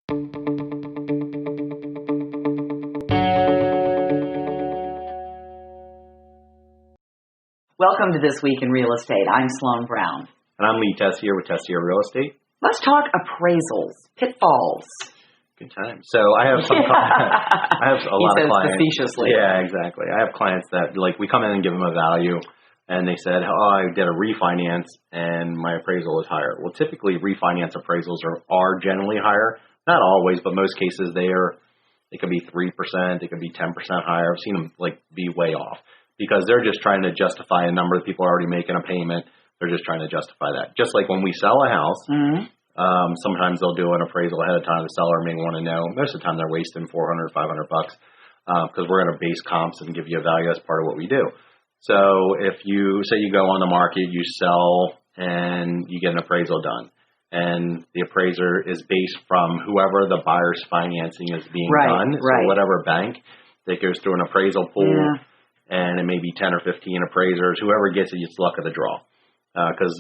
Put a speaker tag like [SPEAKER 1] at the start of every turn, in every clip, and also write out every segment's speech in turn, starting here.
[SPEAKER 1] Welcome to This Week in Real Estate. I'm Sloan Brown.
[SPEAKER 2] And I'm Lee Tessier with Tessier Real Estate.
[SPEAKER 1] Let's talk appraisals, pitfalls.
[SPEAKER 2] Good time. So I have some I have a lot of clients.
[SPEAKER 1] Facetiously.
[SPEAKER 2] Yeah, exactly. I have clients that, we come in and give them a value, and they said, I did a refinance, and my appraisal is higher. Well, typically, refinance appraisals are generally higher. Not always, but most cases, they could be 3%, they could be 10% higher. I've seen them, be way off. Because they're just trying to justify a number that people are already making a payment. They're just trying to justify that. Just like when we sell a house, sometimes they'll do an appraisal ahead of time. The seller may want to know. Most of the time they're wasting $400, $500 because we're going to base comps and give you a value as part of what we do. So if you say you go on the market, you sell, and you get an appraisal done, and the appraiser is based from whoever the buyer's financing is being done, so whatever bank, that goes through an appraisal pool. Yeah. And it may be 10 or 15 appraisers. Whoever gets it, it's luck of the draw. Because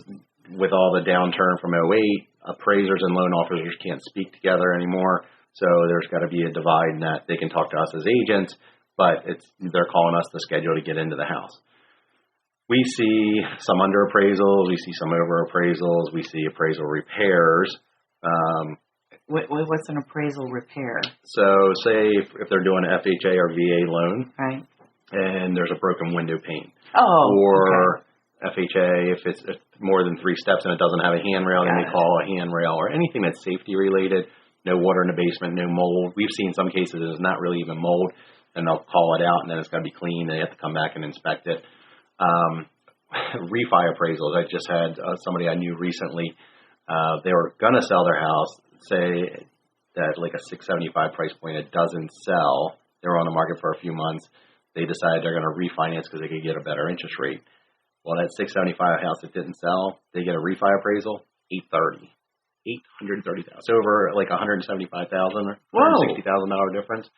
[SPEAKER 2] with all the downturn from 2008, appraisers and loan officers can't speak together anymore. So there's got to be a divide in that they can talk to us as agents, but they're calling us the schedule to get into the house. We see some under appraisals. We see some over appraisals. We see appraisal repairs.
[SPEAKER 1] What's an appraisal repair?
[SPEAKER 2] So say if they're doing an FHA or VA loan.
[SPEAKER 1] Right.
[SPEAKER 2] And there's a broken window pane.
[SPEAKER 1] Or
[SPEAKER 2] FHA, if it's more than 3 steps and it doesn't have a handrail, then they call a handrail, or anything that's safety related. No water in the basement, no mold. We've seen some cases it's not really even mold, and they'll call it out, and then it's got to be clean, and they have to come back and inspect it. Refi appraisals. I just had somebody I knew recently. They were going to sell their house, say that a $675 price point, it doesn't sell. They were on the market for a few months. They decided they're going to refinance because they could get a better interest rate. Well, that $675 house that didn't sell, they get a refi appraisal, $830,000. So over $175,000 or $160,000 difference.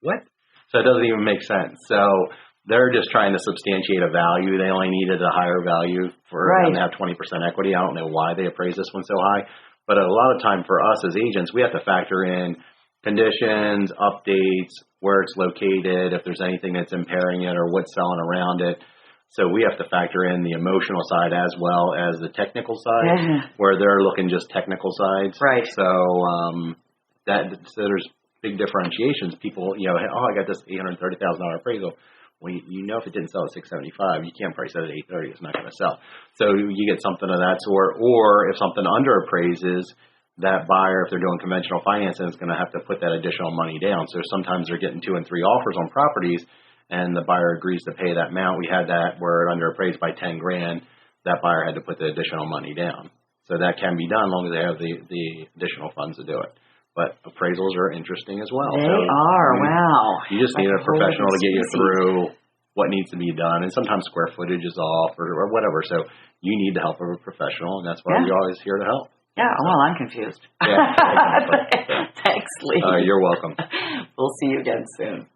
[SPEAKER 2] What? So it doesn't even make sense. So they're just trying to substantiate a value. They only needed a higher value for them to have 20% equity. I don't know why they appraised this one so high. But a lot of time for us as agents, we have to factor in conditions, updates, where it's located, if there's anything that's impairing it or what's selling around it. So we have to factor in the emotional side as well as the technical side, where they're looking just technical sides.
[SPEAKER 1] Right.
[SPEAKER 2] So so there's big differentiations. People, I got this $830,000 appraisal. Well, if it didn't sell at $675, you can't price it at $830. It's not going to sell. So you get something of that sort, or if something under appraises, that buyer, if they're doing conventional financing, is going to have to put that additional money down. So sometimes they're getting 2 and 3 offers on properties, and the buyer agrees to pay that amount. We had that where it underappraised by $10,000. That buyer had to put the additional money down. So that can be done as long as they have the additional funds to do it. But appraisals are interesting as well.
[SPEAKER 1] They are. Wow.
[SPEAKER 2] You just need a professional to get you through what needs to be done, and sometimes square footage is off or whatever. So you need the help of a professional, and that's why we're always here to help.
[SPEAKER 1] Yeah, well, I'm confused.
[SPEAKER 2] Yeah,
[SPEAKER 1] Thanks, Lee.
[SPEAKER 2] You're welcome.
[SPEAKER 1] We'll see you again soon.